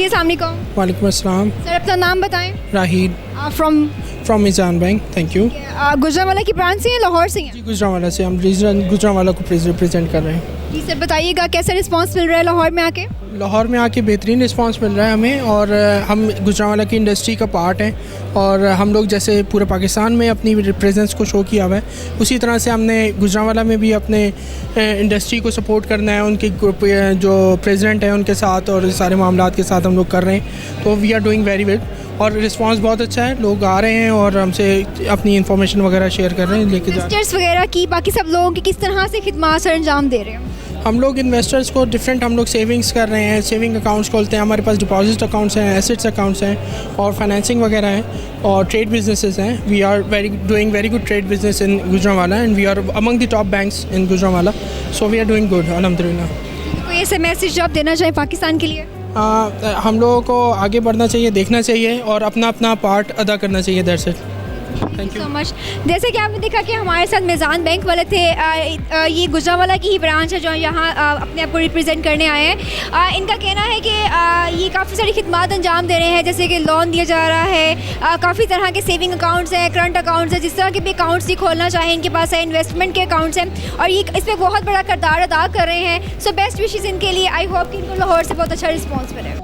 अस्सलाम वालेकुम। वालेकुम अस्सलाम। सर अपना नाम बताएं। Raheel from Meezan bank, thank you. Gujranwala की ब्रांच से हैं, लाहौर से हैं? जी गुजरांवाला से, हम रीजन गुजरांवाला को रिप्रेजेंट कर रहे हैं। जी सर बताइएगा कैसा रिस्पांस मिल रहा है लाहौर में आके? लाहौर में आके बेहतरीन रिस्पांस मिल रहा है हमें, और हम गुजरांवाला की इंडस्ट्री का पार्ट हैं, और हम लोग जैसे पूरे पाकिस्तान में अपनी प्रेजेंस को शो किया हुआ है, उसी तरह से हमने गुजरांवाला में भी अपने इंडस्ट्री को सपोर्ट करना है। उनके जो प्रेसिडेंट हैं उनके साथ और सारे मामलात के साथ हम लोग कर रहे हैं, तो we are doing very well, और रिस्पांस बहुत अच्छा है। लोग आ रहे हैं और हमसे अपनी इन्फॉर्मेशन वगैरह शेयर कर रहे हैं, लेके जा रहे हैं। इन्वेस्टर्स वगैरह की बाकी सब लोगों की किस तरह से खिदमत सर अंजाम दे रहे हैं? हम लोग इन्वेस्टर्स को डिफरेंट, हम लोग सेविंग्स कर रहे हैं, सेविंग अकाउंट्स खोलते हैं, हमारे पास डिपॉजिट अकाउंट्स हैं, एसेट्स अकाउंट्स हैं, और फाइनेंसिंग वगैरह हैं, और ट्रेड बिजनेसेस हैं। We are doing very good trade business in Gujranwala, and we are among the top banks in Gujranwala, so we are doing good अल्हम्दुलिल्लाह। कोई ऐसे मैसेज जो आप देना चाहें पाकिस्तान के लिए? हम लोगों को आगे बढ़ना चाहिए, देखना चाहिए, और अपना अपना पार्ट अदा करना चाहिए। That's it, thank you so much. जैसे कि आपने देखा कि हमारे साथ मीज़ान बैंक वाले थे, ये गुजरांवाला की ही ब्रांच है जो यहाँ अपने आप को रिप्रेजेंट करने आए हैं। इनका कहना है कि ये काफ़ी सारी खिदमत अंजाम दे रहे हैं, जैसे कि लोन दिया जा रहा है, काफ़ी तरह के सेविंग अकाउंट्स हैं, करंट अकाउंट्स हैं, जिस तरह के भी अकाउंट्स ये खोलना चाहें इनके पास है, इन्वेस्टमेंट के अकाउंट्स हैं, और ये इसमें बहुत बड़ा किरदार अदा कर रहे हैं। सो बेस्ट विशेज़ इनके लिए। आई होप कि इनको लाहौर से बहुत अच्छा रिस्पॉन्स मिले।